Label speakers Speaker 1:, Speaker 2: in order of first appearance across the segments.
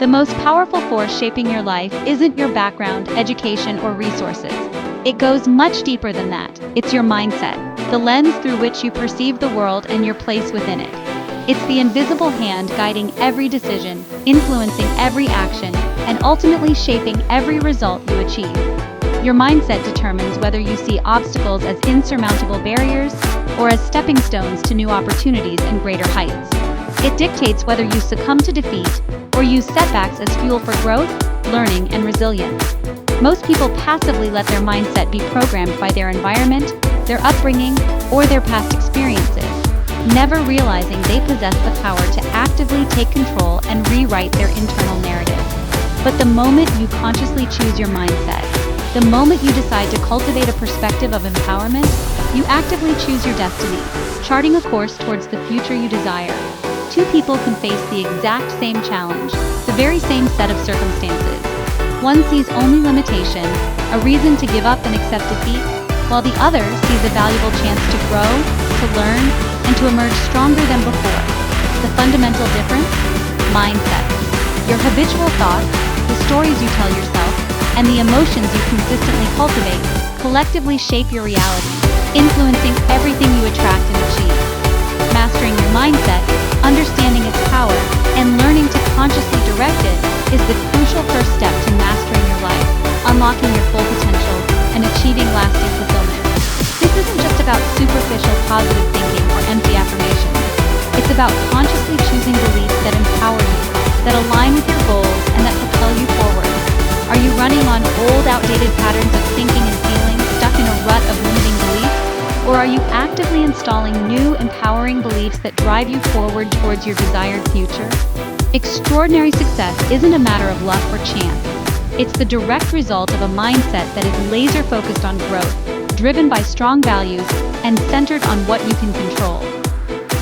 Speaker 1: The most powerful force shaping your life isn't your background, education, or resources. It goes much deeper than that. It's your mindset, the lens through which you perceive the world and your place within it. It's the invisible hand guiding every decision, influencing every action, and ultimately shaping every result you achieve. Your mindset determines whether you see obstacles as insurmountable barriers or as stepping stones to new opportunities and greater heights. It dictates whether you succumb to defeat or use setbacks as fuel for growth, learning, and resilience. Most people passively let their mindset be programmed by their environment, their upbringing, or their past experiences, never realizing they possess the power to actively take control and rewrite their internal narrative. But the moment you consciously choose your mindset, the moment you decide to cultivate a perspective of empowerment, you actively choose your destiny, charting a course towards the future you desire. Two people can face the exact same challenge, the very same set of circumstances. One sees only limitation, a reason to give up and accept defeat, while the other sees a valuable chance to grow, to learn, and to emerge stronger than before. The fundamental difference? Mindset. Your habitual thoughts, the stories you tell yourself, and the emotions you consistently cultivate collectively shape your reality, influencing everything you attract and achieve. Mastering your mindset, understanding its power, and learning to consciously direct it is the crucial first step to mastering your life, unlocking your full potential, and achieving lasting fulfillment. This isn't just about superficial positive thinking or empty affirmations. It's about consciously choosing beliefs that empower you, that align with your goals, and that propel you forward. Are you running on old, outdated patterns of thinking and feeling, stuck in a rut of limiting beliefs? Or are you actively installing new, empowering beliefs that drive you forward towards your desired future? Extraordinary success isn't a matter of luck or chance. It's the direct result of a mindset that is laser-focused on growth, driven by strong values, and centered on what you can control.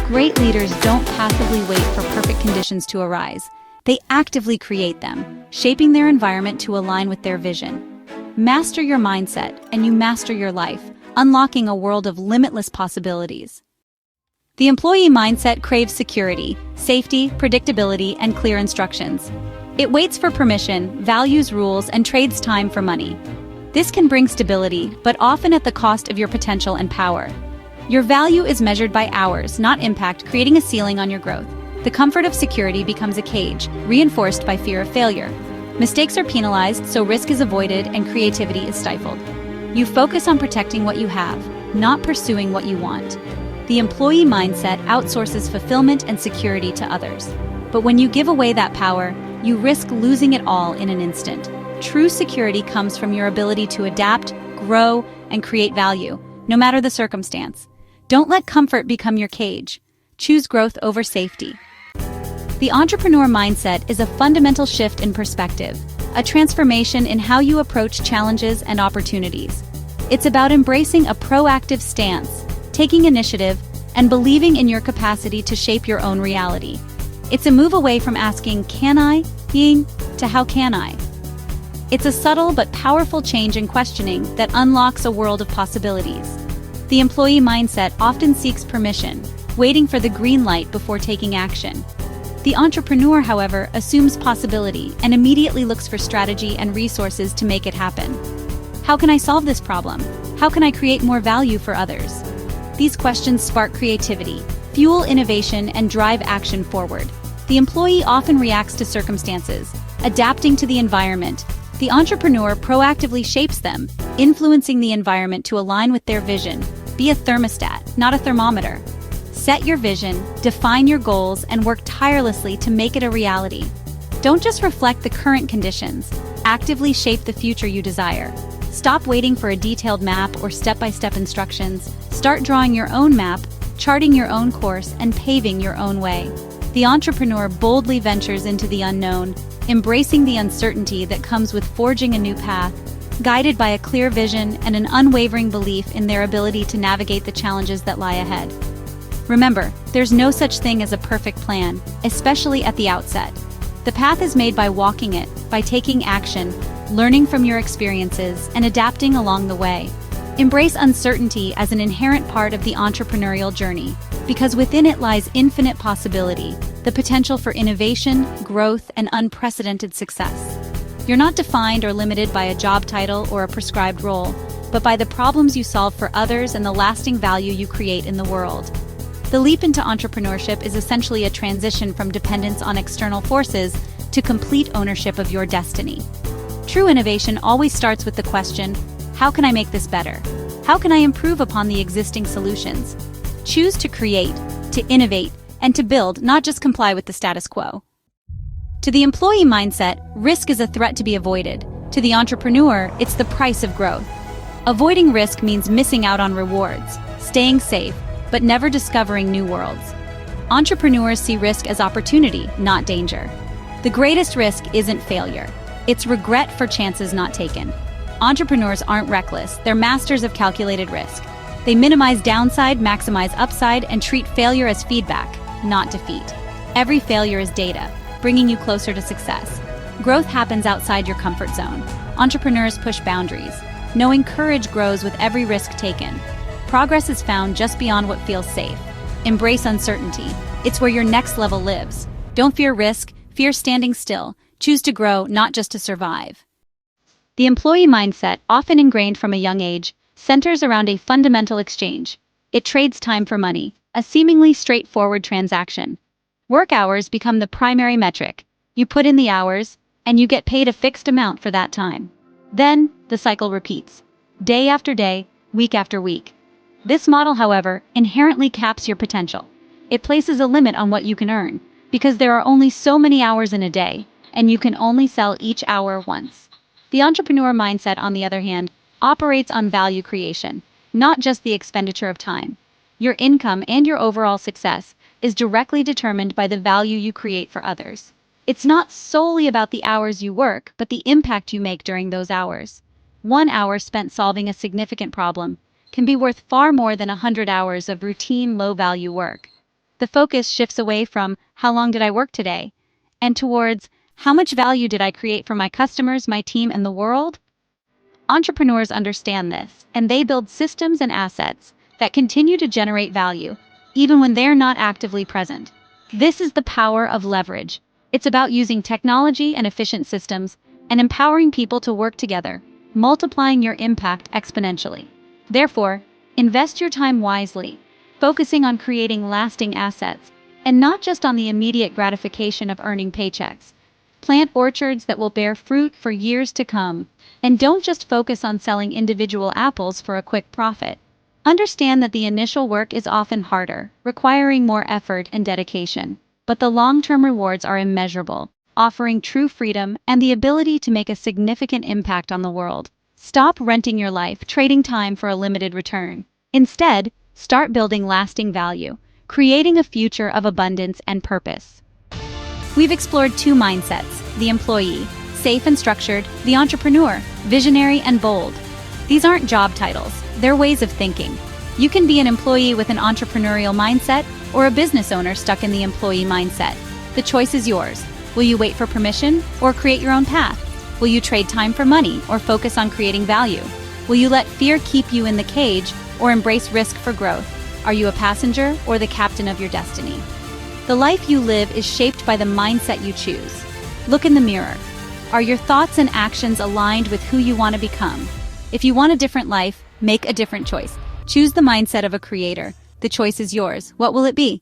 Speaker 1: Great leaders don't passively wait for perfect conditions to arise. They actively create them, shaping their environment to align with their vision. Master your mindset, and you master your life, unlocking a world of limitless possibilities. The employee mindset craves security, safety, predictability, and clear instructions. It waits for permission, values rules, and trades time for money. This can bring stability, but often at the cost of your potential and power. Your value is measured by hours, not impact, creating a ceiling on your growth. The comfort of security becomes a cage, reinforced by fear of failure. Mistakes are penalized, so risk is avoided and creativity is stifled. You focus on protecting what you have, not pursuing what you want. The employee mindset outsources fulfillment and security to others. But when you give away that power, you risk losing it all in an instant. True security comes from your ability to adapt, grow, and create value, no matter the circumstance. Don't let comfort become your cage. Choose growth over safety. The entrepreneur mindset is a fundamental shift in perspective, a transformation in how you approach challenges and opportunities. It's about embracing a proactive stance, taking initiative, and believing in your capacity to shape your own reality. It's a move away from asking, "Can I?" being to "How can I?" It's a subtle but powerful change in questioning that unlocks a world of possibilities. The employee mindset often seeks permission, waiting for the green light before taking action. The entrepreneur, however, assumes possibility and immediately looks for strategy and resources to make it happen. How can I solve this problem? How can I create more value for others? These questions spark creativity, fuel innovation, and drive action forward. The employee often reacts to circumstances, adapting to the environment. The entrepreneur proactively shapes them, influencing the environment to align with their vision. Be a thermostat, not a thermometer. Set your vision, define your goals, and work tirelessly to make it a reality. Don't just reflect the current conditions, actively shape the future you desire. Stop waiting for a detailed map or step-by-step instructions. Start drawing your own map, charting your own course, and paving your own way. The entrepreneur boldly ventures into the unknown, embracing the uncertainty that comes with forging a new path, guided by a clear vision and an unwavering belief in their ability to navigate the challenges that lie ahead. Remember, there's no such thing as a perfect plan, especially at the outset. The path is made by walking it, by taking action, learning from your experiences, and adapting along the way. Embrace uncertainty as an inherent part of the entrepreneurial journey, because within it lies infinite possibility, the potential for innovation, growth, and unprecedented success. You're not defined or limited by a job title or a prescribed role, but by the problems you solve for others and the lasting value you create in the world. The leap into entrepreneurship is essentially a transition from dependence on external forces to complete ownership of your destiny. True innovation always starts with the question, how can I make this better? How can I improve upon the existing solutions? Choose to create, to innovate, and to build, not just comply with the status quo. To the employee mindset, risk is a threat to be avoided. To the entrepreneur, it's the price of growth. Avoiding risk means missing out on rewards, staying safe, but never discovering new worlds. Entrepreneurs see risk as opportunity, not danger. The greatest risk isn't failure. It's regret for chances not taken. Entrepreneurs aren't reckless, they're masters of calculated risk. They minimize downside, maximize upside, and treat failure as feedback, not defeat. Every failure is data, bringing you closer to success. Growth happens outside your comfort zone. Entrepreneurs push boundaries, knowing courage grows with every risk taken. Progress is found just beyond what feels safe. Embrace uncertainty. It's where your next level lives. Don't fear risk, fear standing still. Choose to grow, not just to survive. The employee mindset, often ingrained from a young age, centers around a fundamental exchange. It trades time for money, a seemingly straightforward transaction. Work hours become the primary metric. You put in the hours, and you get paid a fixed amount for that time. Then, the cycle repeats. Day after day, week after week. This model, however, inherently caps your potential. It places a limit on what you can earn, because there are only so many hours in a day, and you can only sell each hour once. The entrepreneur mindset, on the other hand, operates on value creation, not just the expenditure of time. Your income and your overall success is directly determined by the value you create for others. It's not solely about the hours you work, but the impact you make during those hours. 1 hour spent solving a significant problem can be worth far more than 100 hours of routine, low-value work. The focus shifts away from, how long did I work today? And towards, how much value did I create for my customers, my team, and the world? Entrepreneurs understand this, and they build systems and assets that continue to generate value, even when they're not actively present. This is the power of leverage. It's about using technology and efficient systems and empowering people to work together, multiplying your impact exponentially. Therefore, invest your time wisely, focusing on creating lasting assets, and not just on the immediate gratification of earning paychecks. Plant orchards that will bear fruit for years to come, and don't just focus on selling individual apples for a quick profit. Understand that the initial work is often harder, requiring more effort and dedication, but the long-term rewards are immeasurable, offering true freedom and the ability to make a significant impact on the world. Stop renting your life, trading time for a limited return. Instead, start building lasting value, creating a future of abundance and purpose. We've explored two mindsets: the employee, safe and structured; the entrepreneur, visionary and bold. These aren't job titles, they're ways of thinking. You can be an employee with an entrepreneurial mindset or a business owner stuck in the employee mindset. The choice is yours. Will you wait for permission or create your own path? Will you trade time for money or focus on creating value? Will you let fear keep you in the cage or embrace risk for growth? Are you a passenger or the captain of your destiny? The life you live is shaped by the mindset you choose. Look in the mirror. Are your thoughts and actions aligned with who you want to become? If you want a different life, make a different choice. Choose the mindset of a creator. The choice is yours. What will it be?